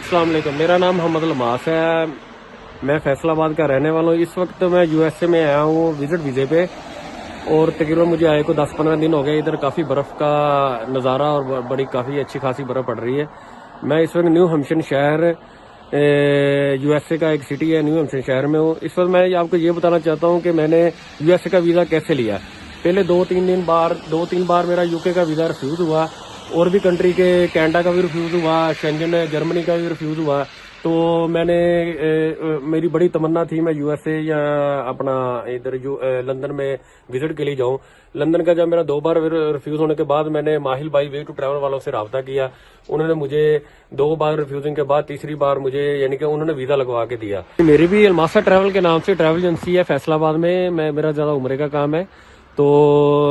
अस्सलाम वालेकुम। मेरा नाम मोहम्मद लमास है। मैं फैसलाबाद का रहने वाला हूँ। इस वक्त मैं यूएसए में आया हूँ विजिट वीज़े पे, और तकरीबन मुझे आए को 10-15 दिन हो गए। इधर काफ़ी बर्फ़ का नज़ारा और बड़ी काफ़ी अच्छी खासी बर्फ़ पड़ रही है। मैं इस वक्त न्यू हम्पशियर शहर यूएसए का एक सिटी है, न्यू हम्पशियर शहर में हूँ। इस वक्त मैं आपको ये बताना चाहता हूँ कि मैंने यूएसए का वीज़ा कैसे लिया। पहले दो तीन बार मेरा यूके का वीज़ा रिफ्यूज़ हुआ, और भी कंट्री के कनाडा का भी रिफ्यूज़ हुआ, शेंजन जर्मनी का भी रिफ्यूज़ हुआ। तो मैंने मेरी बड़ी तमन्ना थी मैं यूएसए या अपना इधर लंदन में विजिट के लिए जाऊं। लंदन का जब मेरा 2 बार रिफ्यूज होने के बाद मैंने माहिल भाई वे टू ट्रैवल वालों से रब्ता किया। उन्होंने मुझे 2 बार रिफ्यूजिंग के बाद तीसरी बार मुझे यानी कि उन्होंने वीजा लगवा के दिया। मेरी भी अलमासा ट्रैवल के नाम से ट्रैवल एजेंसी है फैसलाबाद में। मेरा ज्यादा उम्र का काम है। तो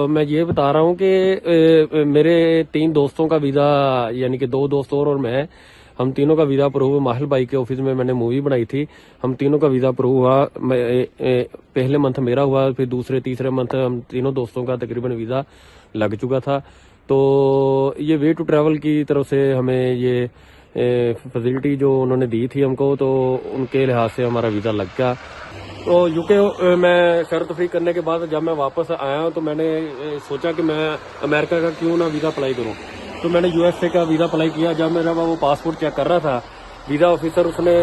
मैं ये बता रहा हूँ कि मेरे 3 दोस्तों का वीजा, यानी कि 2 दोस्त और मैं, हम तीनों का वीजा अप्रूव हुआ। माहिल भाई के ऑफिस में मैंने मूवी बनाई थी। हम तीनों का वीजा अप्रूव हुआ। पहले मंथ मेरा हुआ, फिर दूसरे तीसरे मंथ हम तीनों दोस्तों का तकरीबन वीजा लग चुका था। तो ये वे टू ट्रैवल की तरफ से हमें ये फैसिलिटी जो उन्होंने दी थी हमको, तो उनके लिहाज से हमारा वीजा लग गया। तो यूके में सैर तफरीक करने के बाद जब मैं वापस आया तो मैंने सोचा कि मैं अमेरिका का क्यों ना वीज़ा अप्लाई करूं। तो मैंने यूएसए का वीज़ा अप्लाई किया। जब मेरा वो पासपोर्ट चेक कर रहा था वीज़ा ऑफिसर, उसने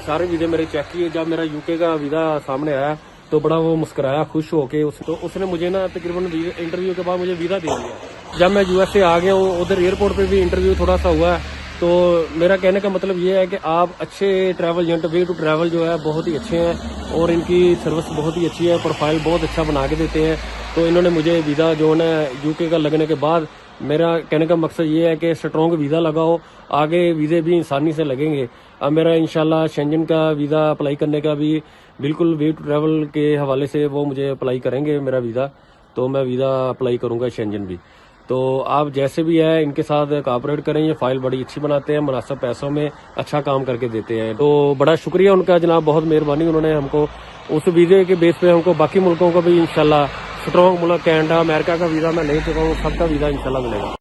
सारे वीज़े मेरे चेक किए। जब मेरा यूके का वीज़ा सामने आया तो बड़ा वो मुस्कुराया खुश होके। तो उसने मुझे ना तकरीबन इंटरव्यू के बाद मुझे वीज़ा दे दिया। जब मैं यूएसए आ गया हूँ, उधर एयरपोर्ट पे भी इंटरव्यू थोड़ा सा हुआ। तो मेरा कहने का मतलब ये है कि आप अच्छे travel agent, way to travel जो है बहुत ही अच्छे हैं, और इनकी सर्विस बहुत ही अच्छी है, प्रोफाइल बहुत अच्छा बना के देते हैं। तो इन्होंने मुझे वीज़ा जो है ना यूके का लगने के बाद, मेरा कहने का मकसद ये है कि स्ट्रॉन्ग वीज़ा लगाओ, आगे वीज़े भी आसानी से लगेंगे। अब मेरा इंशाल्लाह शेंजन का वीज़ा अप्लाई करने का भी बिल्कुल वे टू ट्रैवल के हवाले से वो मुझे अप्लाई करेंगे मेरा वीज़ा। तो मैं वीज़ा अप्लाई करूँगा शेंजन भी। तो आप जैसे भी है इनके साथ कोऑपरेट करें। ये फाइल बड़ी अच्छी बनाते हैं, मुनासिब पैसों में अच्छा काम करके देते हैं। तो बड़ा शुक्रिया उनका जनाब, बहुत मेहरबानी। उन्होंने हमको उस वीज़े के बेस पे हमको बाकी मुल्कों को भी इंशाल्लाह स्ट्रॉन्ग मुल्क कनाडा, अमेरिका का वीज़ा मैं ले चुका हूँ, सबका वीज़ा इंशाल्लाह मिलेगा।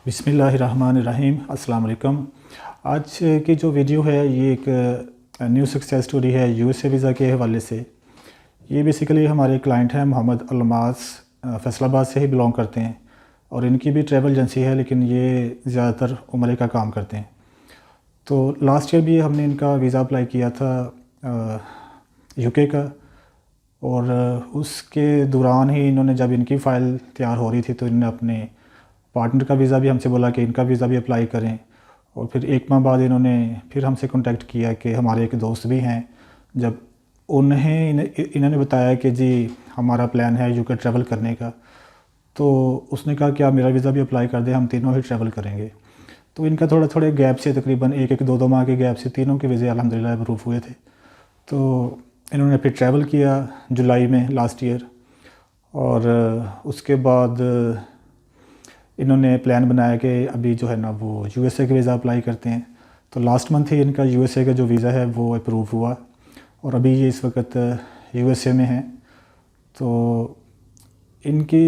बिस्मिल्लाहिर्रहमानिर्रहीम। अस्सलाम वालेकुम। आज की जो वीडियो है ये एक न्यू सक्सेस स्टोरी है यूएसए वीज़ा के हवाले से। ये बेसिकली हमारे क्लाइंट हैं मोहम्मद अलमास, फैसलाबाद से ही बिलोंग करते हैं, और इनकी भी ट्रैवल एजेंसी है, लेकिन ये ज़्यादातर उम्रे का काम करते हैं। तो लास्ट ईयर भी हमने इनका वीज़ा अप्लाई किया था यूके का, और उसके दौरान ही इन्होंने, जब इनकी फ़ाइल तैयार हो रही थी, तो इन्होंने अपने पार्टनर का वीज़ा भी हमसे बोला कि इनका वीज़ा भी अप्लाई करें। और फिर 1 माह बाद इन्होंने फिर हमसे कांटेक्ट किया कि हमारे एक दोस्त भी हैं। जब इन्होंने बताया कि जी हमारा प्लान है यूके ट्रैवल करने का, तो उसने कहा कि आप मेरा वीज़ा भी अप्लाई कर दें, हम तीनों ही ट्रैवल करेंगे। तो इनका थोड़े गैप से, तकरीबन 1-2 माह के गैप से तीनों के वीज़े अल्हम्दुलिल्लाह अप्रूव हुए थे। तो इन्होंने फिर ट्रैवल किया जुलाई में लास्ट ईयर, और उसके बाद इन्होंने प्लान बनाया कि अभी जो है ना वो यूएसए का वीज़ा अप्लाई करते हैं। तो लास्ट मंथ ही इनका यूएसए का जो वीज़ा है वो अप्रूव हुआ, और अभी ये इस वक्त यूएसए में हैं। तो इनकी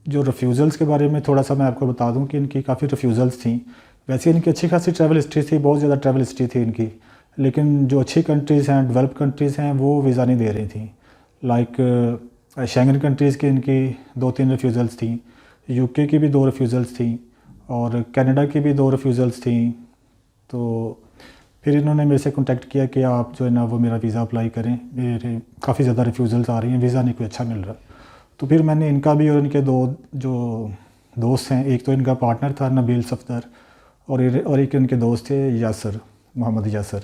जो रिफ्यूज़ल्स के बारे में थोड़ा सा मैं आपको बता दूं कि इनकी काफ़ी रिफ्यूज़ल्स थी। वैसे इनकी अच्छी खासी ट्रैवल हिस्ट्री थी, बहुत ज़्यादा ट्रैवल हिस्ट्री थी इनकी, लेकिन जो अच्छी कंट्रीज़ हैं, डेवलप कंट्रीज़ हैं, वो वीज़ा नहीं दे रही थी। लाइक शेंगन कंट्रीज़ की इनकी 2-3 रिफ्यूज़ल्स थी, यूके की भी 2 रिफ्यूज़ल्स थी, और कनाडा की भी 2 रिफ्यूज़ल्स थी। तो फिर इन्होंने मेरे से कांटेक्ट किया कि आप जो है ना वो मेरा वीज़ा अप्लाई करें, मेरे काफ़ी ज़्यादा रिफ्यूज़ल्स आ रही हैं, वीज़ा नहीं कोई अच्छा मिल रहा। तो फिर मैंने इनका भी और इनके 2 जो दोस्त हैं, एक तो इनका पार्टनर था नबील सफदर, और एक इनके दोस्त थे यासर, मोहम्मद यासर।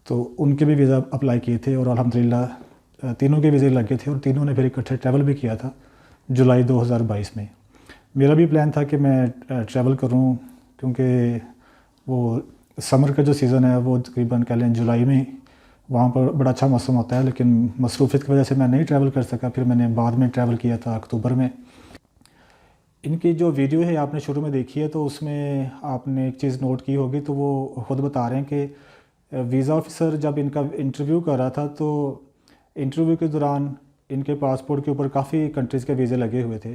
तो उनके भी वीज़ा अप्लाई किए थे, और अल्हम्दुलिल्लाह तीनों के वीज़े लगे थे, और तीनों ने फिर इकट्ठे ट्रैवल भी किया था जुलाई 2022 में। मेरा भी प्लान था कि मैं ट्रैवल करूं, क्योंकि वो समर का जो सीज़न है वो तकरीबन कह लें जुलाई में वहाँ पर बड़ा अच्छा मौसम होता है, लेकिन मसरूफियत की वजह से मैं नहीं ट्रैवल कर सका। फिर मैंने बाद में ट्रैवल किया था अक्टूबर में। इनकी जो वीडियो है आपने शुरू में देखी है, तो उसमें आपने एक चीज़ नोट की होगी, तो वो ख़ुद बता रहे हैं कि वीज़ा ऑफिसर जब इनका इंटरव्यू कर रहा था, तो इंटरव्यू के दौरान इनके पासपोर्ट के ऊपर काफ़ी कंट्रीज़ के वीज़े लगे हुए थे,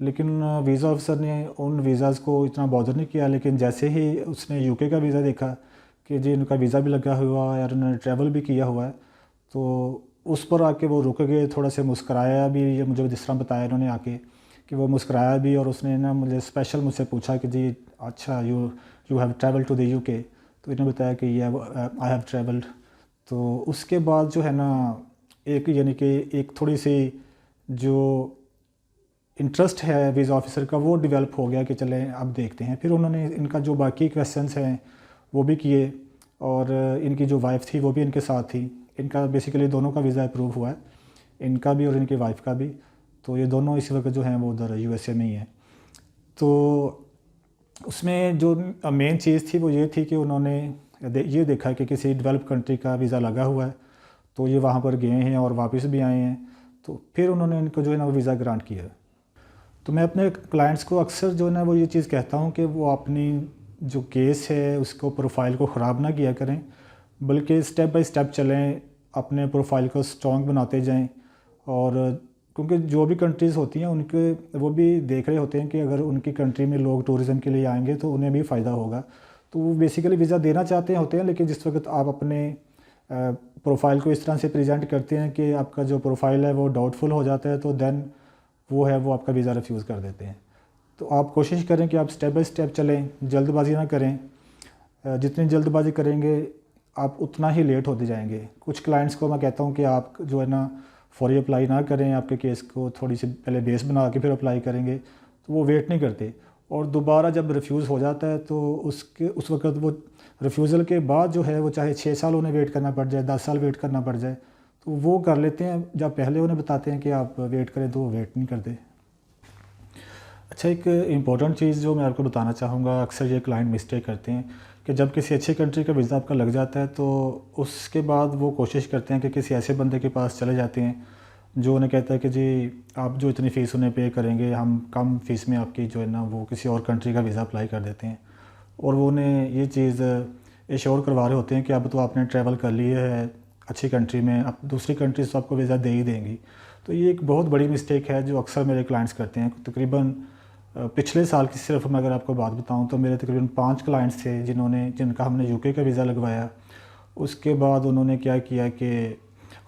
लेकिन वीज़ा ऑफिसर ने उन वीज़ाज़ को इतना बॉदर नहीं किया। लेकिन जैसे ही उसने यूके का वीज़ा देखा कि जी इनका वीज़ा भी लगा हुआ है और उन्होंने ट्रैवल भी किया हुआ है, तो उस पर आके वो रुक गए, थोड़ा से मुस्कराया भी। ये मुझे जिस तरह बताया इन्होंने आके कि वो मुस्कराया भी, और उसने ना मुझे स्पेशल मुझसे पूछा कि जी अच्छा you have travel to the UK. तो इन्होंने बताया कि ये आई हैव ट्रैवल्ड। तो उसके बाद जो है ना एक यानी कि एक थोड़ी सी जो इंटरेस्ट है वीज़ा ऑफिसर का वो डेवलप हो गया कि चलें अब देखते हैं। फिर उन्होंने इनका जो बाकी क्वेश्चंस हैं वो भी किए, और इनकी जो वाइफ थी वो भी इनके साथ थी। इनका बेसिकली दोनों का वीज़ा अप्रूव हुआ है, इनका भी और इनकी वाइफ का भी। तो ये दोनों इसी वक्त जो हैं वो उधर यूएसए में ही हैं। तो उसमें जो मेन चीज़ थी वो ये थी कि उन्होंने ये देखा कि किसी डेवलप कंट्री का वीज़ा लगा हुआ है, तो ये वहाँ पर गए हैं और वापस भी आए हैं। तो फिर उन्होंने इनको जो है ना वो वीज़ा ग्रांट किया। तो मैं अपने क्लाइंट्स को अक्सर जो है ना वो ये चीज़ कहता हूँ कि वो अपनी जो केस है उसको प्रोफाइल को ख़राब ना किया करें, बल्कि स्टेप बाय स्टेप चलें, अपने प्रोफाइल को स्ट्रॉन्ग बनाते जाएं। और क्योंकि जो भी कंट्रीज़ होती हैं उनके वो भी देख रहे होते हैं कि अगर उनकी कंट्री में लोग टूरिज़म के लिए आएंगे तो उन्हें भी फ़ायदा होगा। तो वो बेसिकली वीज़ा देना चाहते होते हैं, लेकिन जिस वक्त आप अपने प्रोफाइल को इस तरह से प्रेजेंट करते हैं कि आपका जो प्रोफाइल है वो डाउटफुल हो जाता है, तो देन वो आपका वीज़ा रिफ्यूज़ कर देते हैं। तो आप कोशिश करें कि आप स्टेप बाय स्टेप चलें, जल्दबाजी ना करें। जितनी जल्दबाजी करेंगे आप उतना ही लेट होते जाएंगे। कुछ क्लाइंट्स को मैं कहता हूं कि आप जो है ना फौरी अप्लाई ना करें, आपके केस को थोड़ी सी पहले बेस बना के फिर अप्लाई करेंगे, तो वो वेट नहीं करते। और दोबारा जब रिफ्यूज़ हो जाता है तो उस वक्त वो रिफ्यूज़ल के बाद जो है वो चाहे 6 साल उन्हें वेट करना पड़ जाए, 10 साल वेट करना पड़ जाए, तो वो कर लेते हैं। जब पहले उन्हें बताते हैं कि आप वेट करें तो वो वेट नहीं करते। अच्छा, एक इम्पॉर्टेंट चीज़ जो मैं आपको बताना चाहूँगा, अक्सर ये क्लाइंट मिस्टेक करते हैं कि जब किसी अच्छी कंट्री का वीज़ा आपका लग जाता है तो उसके बाद वो कोशिश करते हैं कि किसी ऐसे बंदे के पास चले जाते हैं जो उन्हें कहता है कि जी आप जो इतनी फ़ीस उन्हें पे करेंगे, हम कम फ़ीस में आपकी जो है ना वो किसी और कंट्री का वीज़ा अप्लाई कर देते हैं। और वो उन्हें ये चीज़ एश्योर करवा रहे होते हैं कि अब तो आपने ट्रैवल कर लिया है अच्छी कंट्री में, अब दूसरी कंट्रीज़ तो आपको वीज़ा दे ही देंगी। तो ये एक बहुत बड़ी मिस्टेक है जो अक्सर मेरे क्लाइंट्स करते हैं। तकरीबन पिछले साल की सिर्फ मैं अगर आपको बात बताऊं तो मेरे तकरीबन 5 क्लाइंट्स थे जिनका हमने यूके का वीज़ा लगवाया। उसके बाद उन्होंने क्या किया कि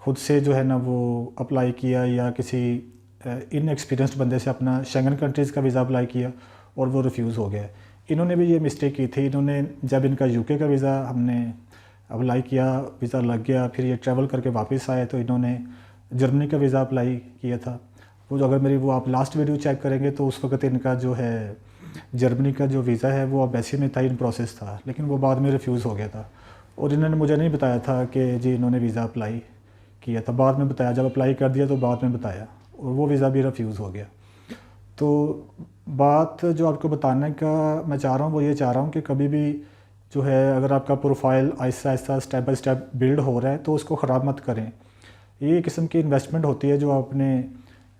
ख़ुद से जो है ना वो अप्लाई किया या किसी इनएक्सपीरियंस्ड बंदे से अपना शेंगन कंट्रीज़ का वीज़ा अप्लाई किया और वो रिफ्यूज़ हो गया। इन्होंने भी ये मिस्टेक की थी। इन्होंने जब इनका यूके का वीज़ा हमने अप्लाई किया, वीज़ा लग गया, फिर ये ट्रैवल करके वापस आए तो इन्होंने जर्मनी का वीज़ा अप्लाई किया था। वो जो अगर मेरी वो आप लास्ट वीडियो चेक करेंगे तो उस वक्त इनका जो है जर्मनी का जो वीज़ा है वो एम्बेसी में था, इन प्रोसेस था, लेकिन वो बाद में रिफ्यूज़ हो गया था। और इन्होंने मुझे नहीं बताया था कि जी इन्होंने वीज़ा अप्लाई किया था, बाद में बताया। जब अप्लाई कर दिया तो बाद में बताया और वो वीज़ा भी रिफ्यूज़ हो गया। तो बात जो आपको बताने का मैं चाह रहा हूँ वो ये चाह रहा हूँ कि कभी भी जो है अगर आपका profile Aahista Aahista step by step build हो रहा है तो उसको ख़राब मत करें। ये किस्म की इन्वेस्टमेंट होती है जो अपने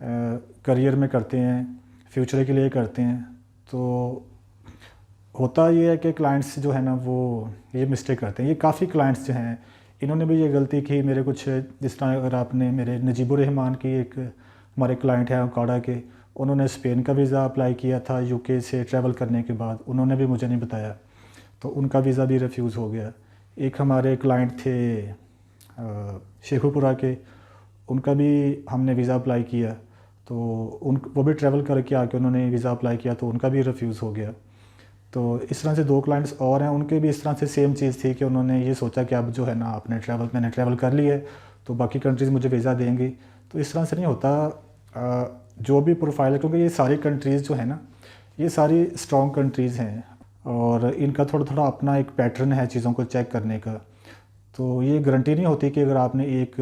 करियर में करते हैं, फ्यूचर के लिए करते हैं। तो होता ये है कि क्लाइंट्स जो है ना वो ये मिस्टेक करते हैं। ये काफ़ी क्लाइंट्स जो हैं इन्होंने भी ये गलती की। मेरे कुछ जिस तरह अगर आपने मेरे नजीबुर रहमान की एक हमारे क्लाइंट हैं ओकाड़ा के, उन्होंने स्पेन का वीज़ा अप्लाई किया था यूके से ट्रैवल करने के बाद, उन्होंने भी मुझे नहीं बताया तो उनका वीज़ा भी रिफ्यूज़ हो गया। एक हमारे क्लाइंट थे शेखुपुरा के, उनका भी हमने वीज़ा अप्लाई किया तो वो भी ट्रैवल करके आके उन्होंने वीज़ा अप्लाई किया तो उनका भी रिफ्यूज़ हो गया। तो इस तरह से 2 क्लाइंट्स और हैं, उनके भी इस तरह से सेम चीज़ थी कि उन्होंने ये सोचा कि अब जो है ना मैंने ट्रैवल कर लिया है तो बाकी कंट्रीज़ मुझे वीज़ा देंगी। तो इस तरह से नहीं होता। जो भी प्रोफाइल है, क्योंकि ये सारी कंट्रीज़ जो है ना ये सारी स्ट्रॉन्ग कंट्रीज़ हैं और इनका थोड़ा थोड़ा अपना एक पैटर्न है चीज़ों को चेक करने का। तो ये गारंटी नहीं होती कि अगर आपने एक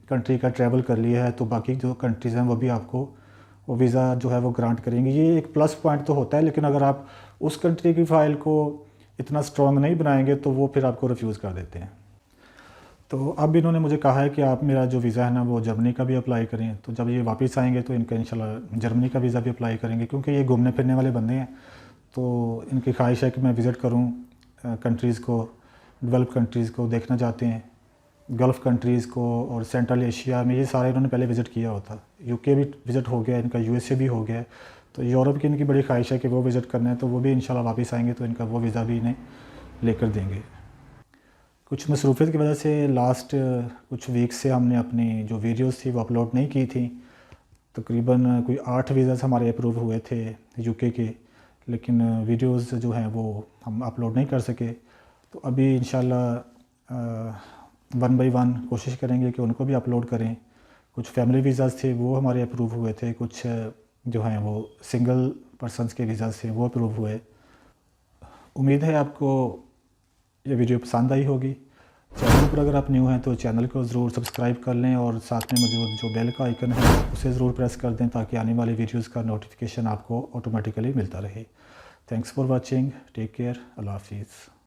कंट्री का ट्रैवल कर लिया है तो बाकी जो कंट्रीज़ हैं वो भी आपको वो वीज़ा जो है वो ग्रांट करेंगे। ये एक प्लस पॉइंट तो होता है, लेकिन अगर आप उस कंट्री की फ़ाइल को इतना स्ट्रॉन्ग नहीं बनाएंगे तो वो फिर आपको रिफ्यूज़ कर देते हैं। तो अब इन्होंने मुझे कहा है कि आप मेरा जो वीज़ा है ना वो जर्मनी का भी अप्लाई करें। तो जब ये वापस आएंगे तो इनका इंशाल्लाह जर्मनी का वीज़ा भी अप्लाई करेंगे, क्योंकि ये घूमने फिरने वाले बंदे हैं। तो इनकी ख्वाहिश है कि मैं विज़िट करूँ कंट्रीज़ को, डेवलप कंट्रीज़ को देखना चाहते हैं, गल्फ़ कंट्रीज़ को और सेंट्रल एशिया में, ये सारे इन्होंने पहले विज़िट किया होता। यूके भी विज़िट हो गया, इनका यूएसए भी हो गया, तो यूरोप की इनकी बड़ी ख्वाहिश है कि वो विज़िट करना है, तो वो भी इंशाल्लाह वापस आएंगे तो इनका वो वीज़ा भी इन्हें लेकर देंगे। कुछ मसरूफियत की वजह से लास्ट कुछ वीक से हमने अपनी जो वीडियोस थी वो अपलोड नहीं की थी। तकरीबन कोई 8 वीज़ास हमारे अप्रूव हुए थे यूके के, लेकिन वीडियोस जो हैं वो हम अपलोड नहीं कर सके। तो अभी इंशाल्लाह 1 बाय 1 कोशिश करेंगे कि उनको भी अपलोड करें। कुछ फैमिली वीज़ास थे वो हमारे अप्रूव हुए थे, कुछ जो हैं वो सिंगल पर्सनस के वीज़ास थे वो अप्रूव हुए। उम्मीद है आपको ये वीडियो पसंद आई होगी। चैनल पर अगर आप न्यू हैं तो चैनल को ज़रूर सब्सक्राइब कर लें और साथ में मौजूद जो बेल का आइकन है उसे ज़रूर प्रेस कर दें ताकि आने वाली वीडियोस का नोटिफिकेशन आपको ऑटोमेटिकली मिलता रहे। Thanks for watching, take care, Allah हाफिज़।